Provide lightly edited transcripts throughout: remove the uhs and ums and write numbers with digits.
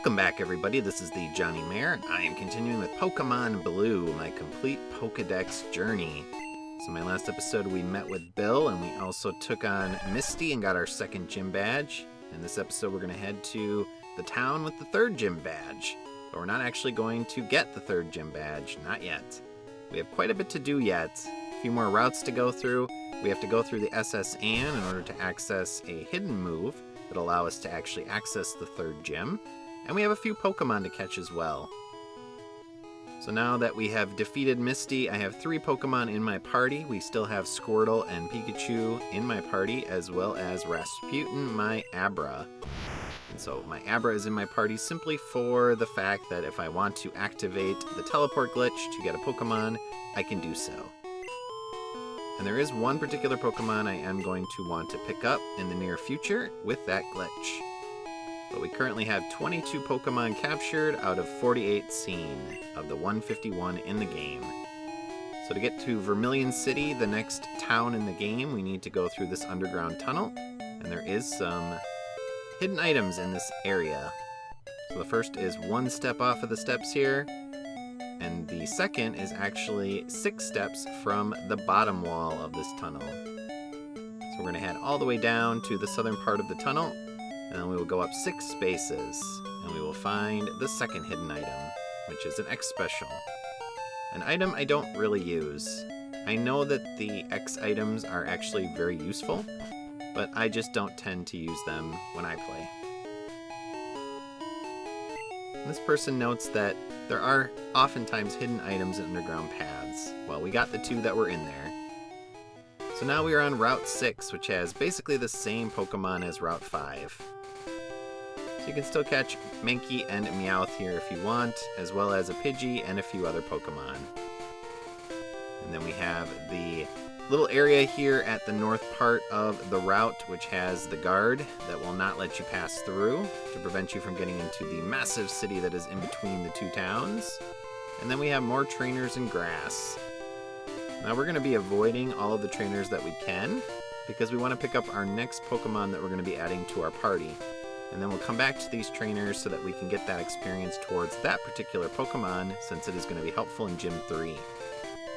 Welcome back, everybody. This is the thejonnymar. I am continuing with Pokemon Blue, my complete Pokedex journey. So my last episode we met with Bill, and we also took on Misty and got our second gym badge. In this episode we're going to head to the town with the third gym badge. But we're not actually going to get the third gym badge, not yet. We have quite a bit to do yet. A few more routes to go through. We have to go through the SS Anne in order to access a hidden move that'll allow us to actually access the third gym. And we have a few Pokemon to catch as well. So now that we have defeated Misty, I have 3 Pokemon in my party. We still have Squirtle and Pikachu in my party, as well as Rasputin, my Abra. And so my Abra is in my party simply for the fact that if I want to activate the teleport glitch to get a Pokemon, I can do so. And there is one particular Pokemon I am going to want to pick up in the near future with that glitch. But we currently have 22 Pokemon captured out of 48 seen, of the 151 in the game. So to get to Vermilion City, the next town in the game, we need to go through this underground tunnel, and there is some hidden items in this area. So the first is 1 step off of the steps here, and the second is actually 6 steps from the bottom wall of this tunnel. So we're going to head all the way down to the southern part of the tunnel, and then we will go up 6 spaces, and we will find the second hidden item, which is an X Special. An item I don't really use. I know that the X items are actually very useful, but I just don't tend to use them when I play. And this person notes that there are oftentimes hidden items in underground paths. Well, we got the 2 that were in there. So now we are on Route 6, which has basically the same Pokemon as Route 5. So you can still catch Mankey and Meowth here if you want, as well as a Pidgey and a few other Pokemon. And then we have the little area here at the north part of the route, which has the guard that will not let you pass through to prevent you from getting into the massive city that is in between the 2 towns. And then we have more trainers and grass. Now we're going to be avoiding all of the trainers that we can, because we want to pick up our next Pokemon that we're going to be adding to our party. And then we'll come back to these trainers so that we can get that experience towards that particular Pokemon, since it is going to be helpful in Gym 3.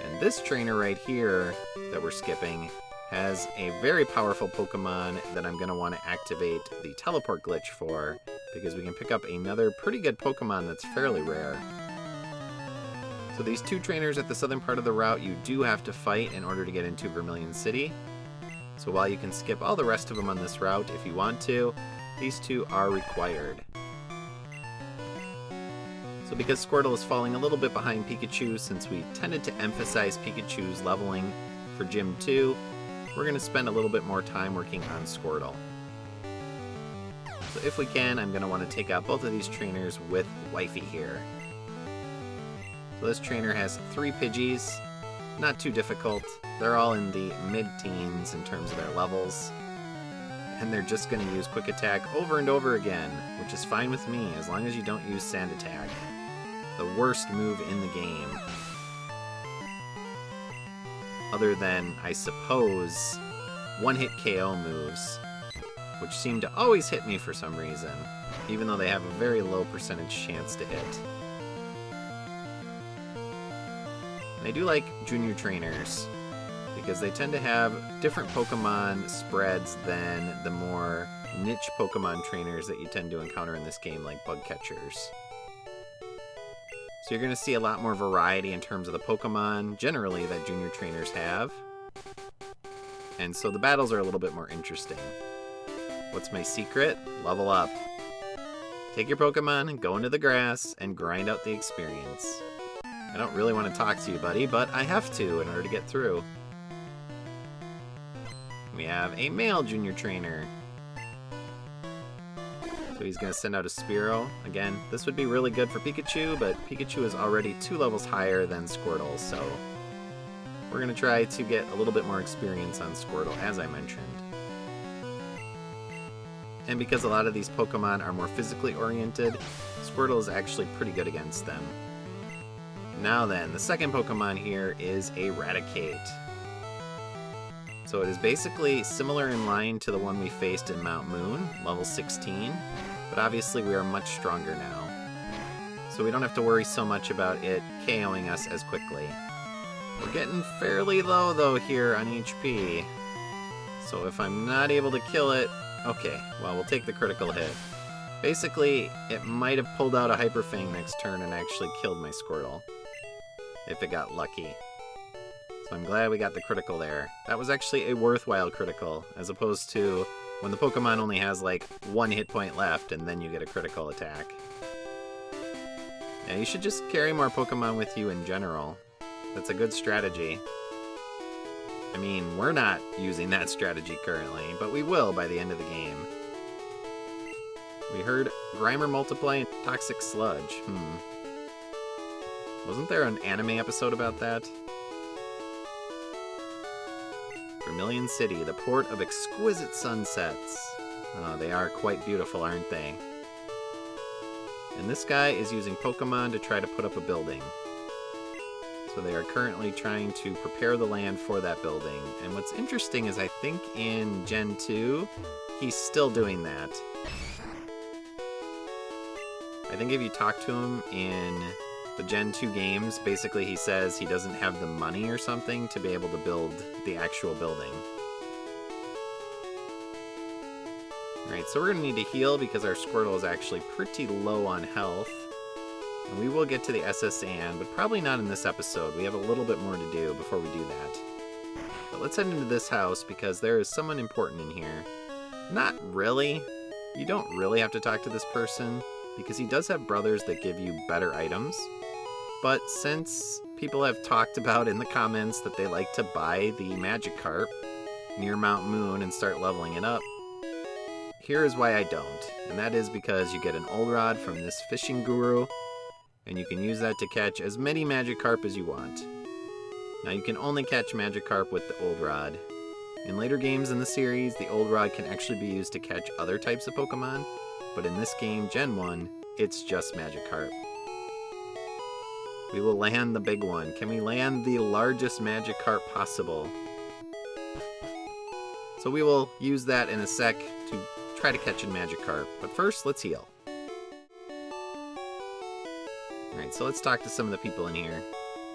And this trainer right here that we're skipping has a very powerful Pokemon that I'm going to want to activate the teleport glitch for, because we can pick up another pretty good Pokemon that's fairly rare. So these 2 trainers at the southern part of the route you do have to fight in order to get into Vermilion City. So while you can skip all the rest of them on this route if you want to, these 2 are required. So because Squirtle is falling a little bit behind Pikachu, since we tended to emphasize Pikachu's leveling for Gym 2, we're going to spend a little bit more time working on Squirtle. So if we can, I'm going to want to take out both of these trainers with Wifey here. So this trainer has 3 Pidgeys, not too difficult. They're all in the mid-teens in terms of their levels. And they're just going to use Quick Attack over and over again, which is fine with me, as long as you don't use Sand Attack. The worst move in the game. Other than, I suppose, one-hit KO moves, which seem to always hit me for some reason, even though they have a very low percentage chance to hit. And I do like junior trainers, because they tend to have different Pokemon spreads than the more niche Pokemon trainers that you tend to encounter in this game, like bug catchers. So you're going to see a lot more variety in terms of the Pokemon, generally, that junior trainers have. And so the battles are a little bit more interesting. What's my secret? Level up. Take your Pokemon, go into the grass, and grind out the experience. I don't really want to talk to you, buddy, but I have to in order to get through. We have a male junior trainer. So he's going to send out a Spearow. Again, this would be really good for Pikachu, but Pikachu is already 2 levels higher than Squirtle, so we're going to try to get a little bit more experience on Squirtle, as I mentioned. And because a lot of these Pokemon are more physically oriented, Squirtle is actually pretty good against them. Now then, the second Pokemon here is a Raticate. So it is basically similar in line to the one we faced in Mount Moon, level 16. but obviously we are much stronger now. So we don't have to worry so much about it KOing us as quickly. We're getting fairly low though here on HP. So if I'm not able to kill it, okay, well we'll take the critical hit. Basically, it might have pulled out a Hyper Fang next turn and actually killed my Squirtle. If it got lucky. So I'm glad we got the critical there. That was actually a worthwhile critical, as opposed to when the Pokemon only has like 1 hit point left and then you get a critical attack. Yeah, you should just carry more Pokemon with you in general. That's a good strategy. I mean, we're not using that strategy currently, but we will by the end of the game. We heard Grimer Multiply and Toxic Sludge. Wasn't there an anime episode about that? Vermilion City, the port of exquisite sunsets. Oh, they are quite beautiful, aren't they? And this guy is using Pokemon to try to put up a building. So they are currently trying to prepare the land for that building. And what's interesting is I think in Gen 2, he's still doing that. I think if you talk to him in the Gen 2 games, basically he says he doesn't have the money or something to be able to build the actual building. Alright, so we're going to need to heal because our Squirtle is actually pretty low on health. And we will get to the SS Anne, but probably not in this episode. We have a little bit more to do before we do that. But let's head into this house because there is someone important in here. Not really. You don't really have to talk to this person, because he does have brothers that give you better items. But since people have talked about in the comments that they like to buy the Magikarp near Mount Moon and start leveling it up, here is why I don't. And that is because you get an Old Rod from this fishing guru, and you can use that to catch as many Magikarp as you want. Now you can only catch Magikarp with the Old Rod. In later games in the series, the Old Rod can actually be used to catch other types of Pokemon, but in this game, Gen 1, it's just Magikarp. We will land the big one. Can we land the largest Magikarp possible? So we will use that in a sec to try to catch a Magikarp. But first, let's heal. Alright, so let's talk to some of the people in here.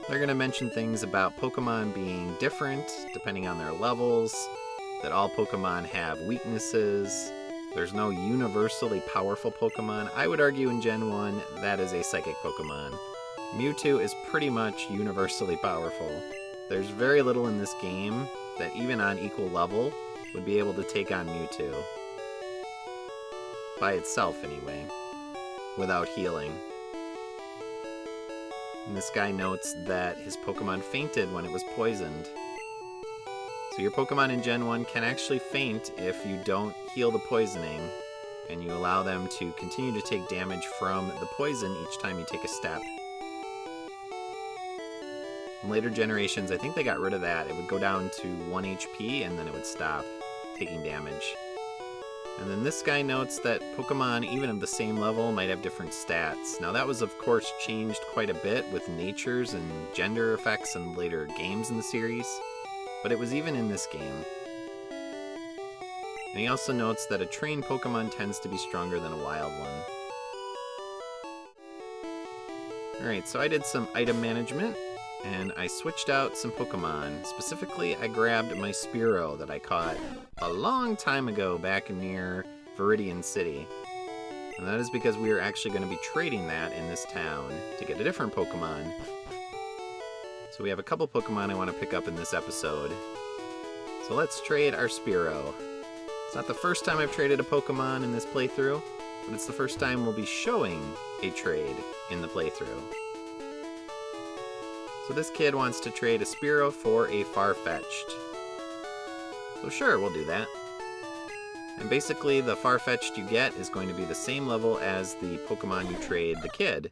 They're going to mention things about Pokemon being different depending on their levels, that all Pokemon have weaknesses. There's no universally powerful Pokemon. I would argue in Gen 1, that is a Psychic Pokemon. Mewtwo is pretty much universally powerful. There's very little in this game that even on equal level would be able to take on Mewtwo. By itself, anyway. Without healing. And this guy notes that his Pokemon fainted when it was poisoned. So your Pokemon in Gen 1 can actually faint if you don't heal the poisoning, and you allow them to continue to take damage from the poison each time you take a step. In later generations, I think they got rid of that. It would go down to 1 HP, and then it would stop taking damage. And then this guy notes that Pokemon, even of the same level, might have different stats. Now that was, of course, changed quite a bit with natures and gender effects in later games in the series. But it was even in this game. And he also notes that a trained Pokemon tends to be stronger than a wild one. Alright, so I did some item management, and I switched out some Pokemon. Specifically, I grabbed my Spearow that I caught a long time ago back near Viridian City. And that is because we are actually going to be trading that in this town to get a different Pokemon. So we have a couple Pokemon I want to pick up in this episode. So let's trade our Spearow. It's not the first time I've traded a Pokemon in this playthrough, but it's the first time we'll be showing a trade in the playthrough. So this kid wants to trade a Spearow for a Farfetch'd. So sure, we'll do that. And basically the Farfetch'd you get is going to be the same level as the Pokemon you trade the kid.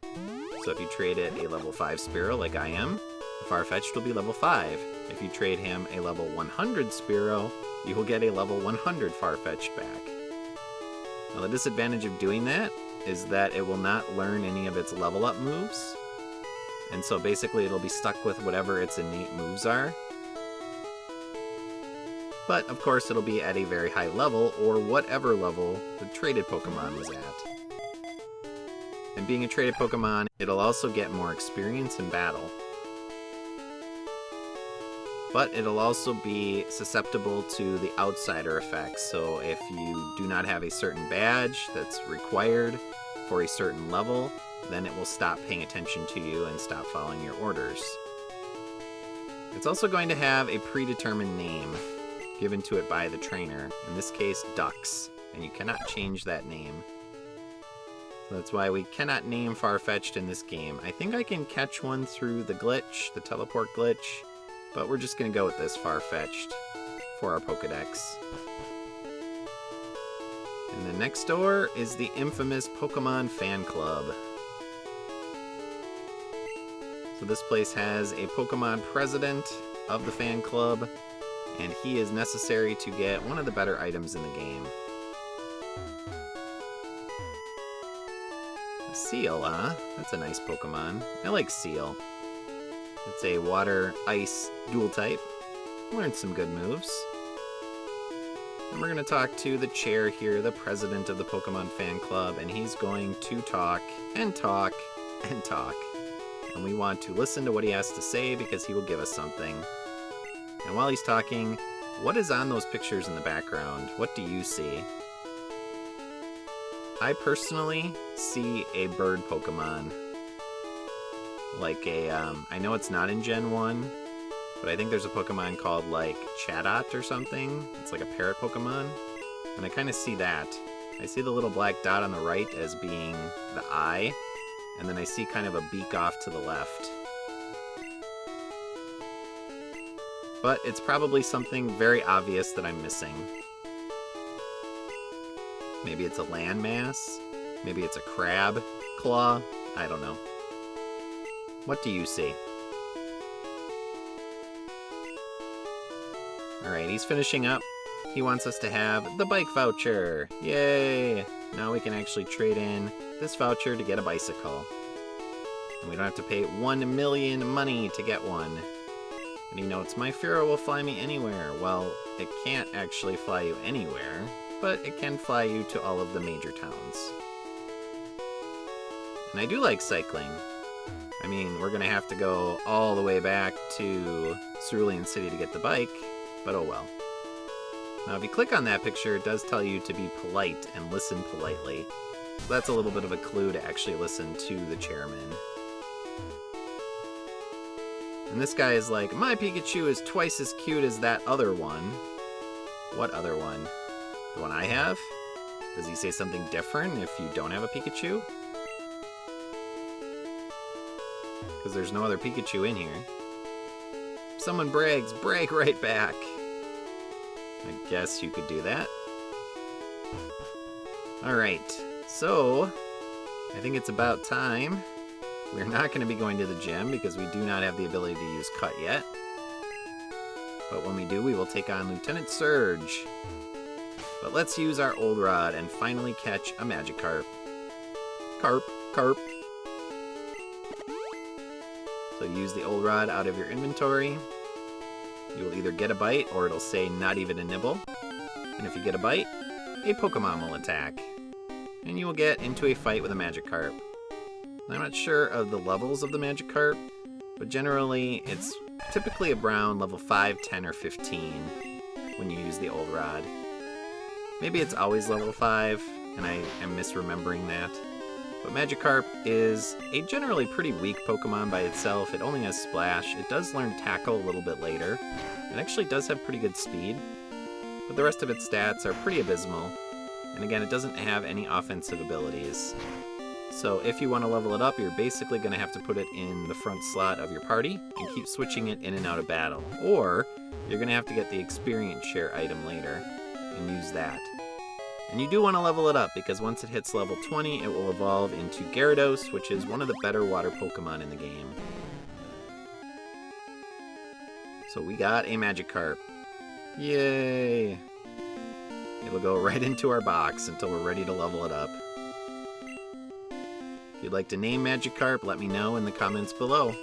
So if you trade it a level 5 Spearow like I am, the Farfetch'd will be level 5. If you trade him a level 100 Spearow, you will get a level 100 Farfetch'd back. Now the disadvantage of doing that is that it will not learn any of its level up moves. And so basically it'll be stuck with whatever its innate moves are. But of course it'll be at a very high level, or whatever level the traded Pokemon was at. And being a traded Pokemon, it'll also get more experience in battle. But it'll also be susceptible to the outsider effects. So if you do not have a certain badge that's required for a certain level, then it will stop paying attention to you and stop following your orders. It's also going to have a predetermined name given to it by the trainer, in this case Dux, and you cannot change that name. So that's why we cannot name Farfetch'd in this game. I think I can catch one through the glitch, the teleport glitch, but we're just going to go with this Farfetch'd for our Pokedex. And then next door is the infamous Pokemon Fan Club. So this place has a Pokemon president of the fan club, and he is necessary to get one of the better items in the game. A Seal, huh? That's a nice Pokemon. I like Seal. It's a water-ice dual type. Learned some good moves. And we're going to talk to the chair here, the president of the Pokemon fan club, and he's going to talk and talk and talk. And we want to listen to what he has to say because he will give us something. And while he's talking, what is on those pictures in the background? What do you see? I personally see a bird Pokemon. Like a, I know it's not in Gen 1, but I think there's a Pokemon called like Chatot or something. It's like a parrot Pokemon. And I kind of see that. I see the little black dot on the right as being the eye. And then I see kind of a beak off to the left. But it's probably something very obvious that I'm missing. Maybe it's a landmass. Maybe it's a crab claw. I don't know. What do you see? Alright, he's finishing up. He wants us to have the bike voucher. Yay! Now we can actually trade in this voucher to get a bicycle. And we don't have to pay 1 million money to get one. And he notes, my Furo will fly me anywhere. Well, it can't actually fly you anywhere, but it can fly you to all of the major towns. And I do like cycling. I mean, we're going to have to go all the way back to Cerulean City to get the bike, but oh well. Now, if you click on that picture, it does tell you to be polite and listen politely. So that's a little bit of a clue to actually listen to the chairman. And this guy is like, my Pikachu is twice as cute as that other one. What other one? The one I have? Does he say something different if you don't have a Pikachu? Because there's no other Pikachu in here. If someone brags, brag right back. I guess you could do that. Alright, so I think it's about time. We're not going to be going to the gym because we do not have the ability to use Cut yet. But when we do, we will take on Lieutenant Surge. But let's use our Old Rod and finally catch a Magikarp. Carp. So use the Old Rod out of your inventory. You will either get a bite or it'll say not even a nibble. And if you get a bite, a Pokemon will attack. And you will get into a fight with a Magikarp. I'm not sure of the levels of the Magikarp, but generally it's typically around level 5, 10, or 15 when you use the Old Rod. Maybe it's always level 5, and I am misremembering that. But Magikarp is a generally pretty weak Pokemon by itself. It only has Splash. It does learn Tackle a little bit later. It actually does have pretty good speed, but the rest of its stats are pretty abysmal. And again, it doesn't have any offensive abilities. So if you want to level it up, you're basically going to have to put it in the front slot of your party and keep switching it in and out of battle. Or you're going to have to get the experience share item later and use that. And you do want to level it up because once it hits level 20, it will evolve into Gyarados, which is one of the better water Pokemon in the game. So we got a Magikarp. Yay! It'll go right into our box until we're ready to level it up. If you'd like to name Magikarp, let me know in the comments below.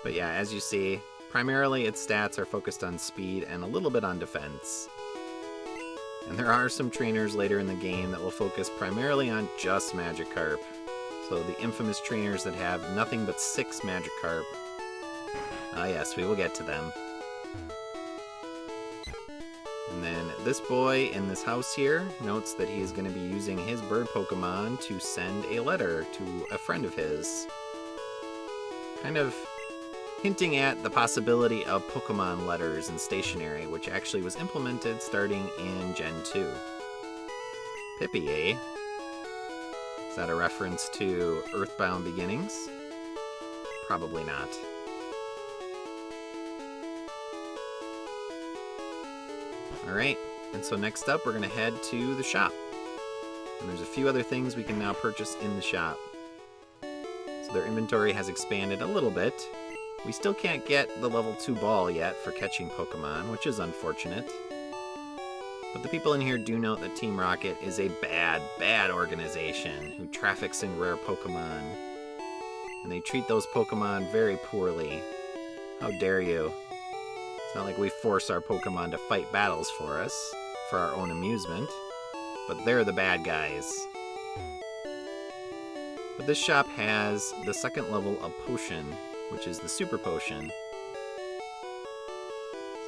But yeah, as you see, primarily its stats are focused on speed and a little bit on defense. And there are some trainers later in the game that will focus primarily on just Magikarp. So the infamous trainers that have nothing but 6 Magikarp. Ah yes, we will get to them. And then this boy in this house here notes that he is going to be using his bird Pokemon to send a letter to a friend of his. Kind of hinting at the possibility of Pokemon letters and stationery, which actually was implemented starting in Gen 2. Pippi, eh? Is that a reference to Earthbound Beginnings? Probably not. Alright, and so next up we're going to head to the shop. And there's a few other things we can now purchase in the shop. So their inventory has expanded a little bit. We still can't get the level 2 ball yet for catching Pokemon, which is unfortunate. But the people in here do note that Team Rocket is a bad organization who traffics in rare Pokemon. And they treat those Pokemon very poorly. How dare you? It's not like we force our Pokemon to fight battles for us, for our own amusement. But they're the bad guys. But this shop has the second level of Potion, which is the Super Potion.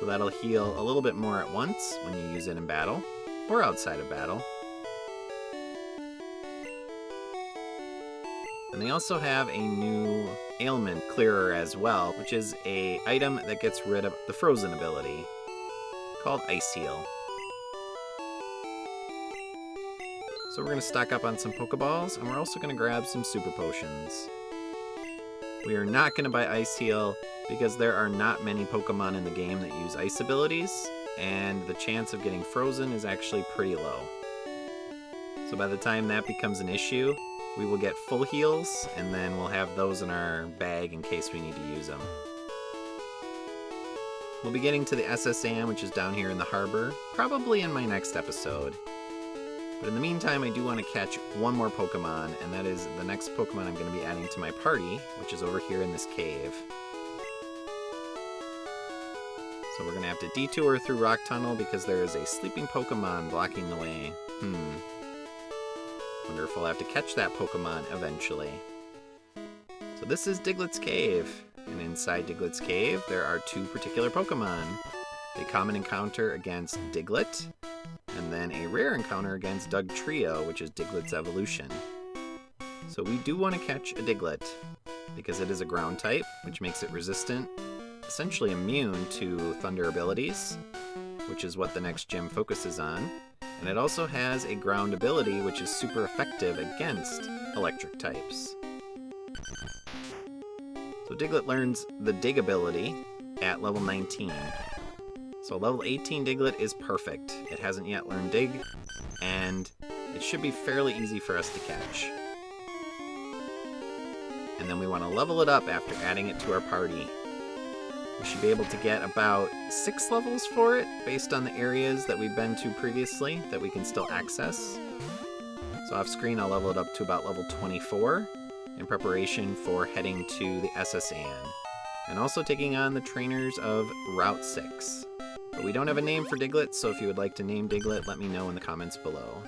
So that'll heal a little bit more at once when you use it in battle, or outside of battle. And they also have a new ailment clearer as well, which is an item that gets rid of the frozen ability, called Ice Heal. So we're going to stock up on some Pokeballs, and we're also going to grab some Super Potions. We are not going to buy Ice Heal because there are not many Pokemon in the game that use ice abilities, and the chance of getting frozen is actually pretty low. So by the time that becomes an issue, we will get full heals, and then we'll have those in our bag in case we need to use them. We'll be getting to the SS Anne, which is down here in the harbor, probably in my next episode. But in the meantime, I do want to catch one more Pokemon, and that is the next Pokemon I'm going to be adding to my party, which is over here in this cave. So we're going to have to detour through Rock Tunnel because there is a sleeping Pokemon blocking the way. Wonder if we'll have to catch that Pokemon eventually. So this is Diglett's Cave, and inside Diglett's Cave there are 2 particular Pokemon. A common encounter against Diglett, and then a rare encounter against Dugtrio, which is Diglett's evolution. So we do want to catch a Diglett, because it is a ground type, which makes it resistant, essentially immune to thunder abilities, which is what the next gym focuses on. And it also has a ground ability, which is super effective against electric types. So Diglett learns the Dig ability at level 19. So level 18 Diglett is perfect. It hasn't yet learned Dig, and it should be fairly easy for us to catch. And then we want to level it up after adding it to our party. We should be able to get about 6 levels for it, based on the areas that we've been to previously that we can still access. So off screen I'll level it up to about level 24 in preparation for heading to the SS Anne, and also taking on the trainers of Route 6. But we don't have a name for Diglett, so if you would like to name Diglett, let me know in the comments below.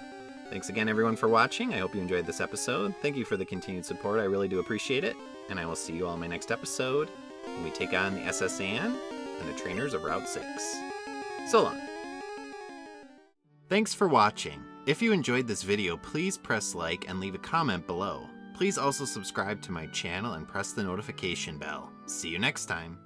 Thanks again everyone for watching. I hope you enjoyed this episode. Thank you for the continued support, I really do appreciate it, and I will see you all in my next episode, when we take on the SS Anne and the trainers of Route 6. So long. Thanks for watching. If you enjoyed this video, please press like and leave a comment below. Please also subscribe to my channel and press the notification bell. See you next time.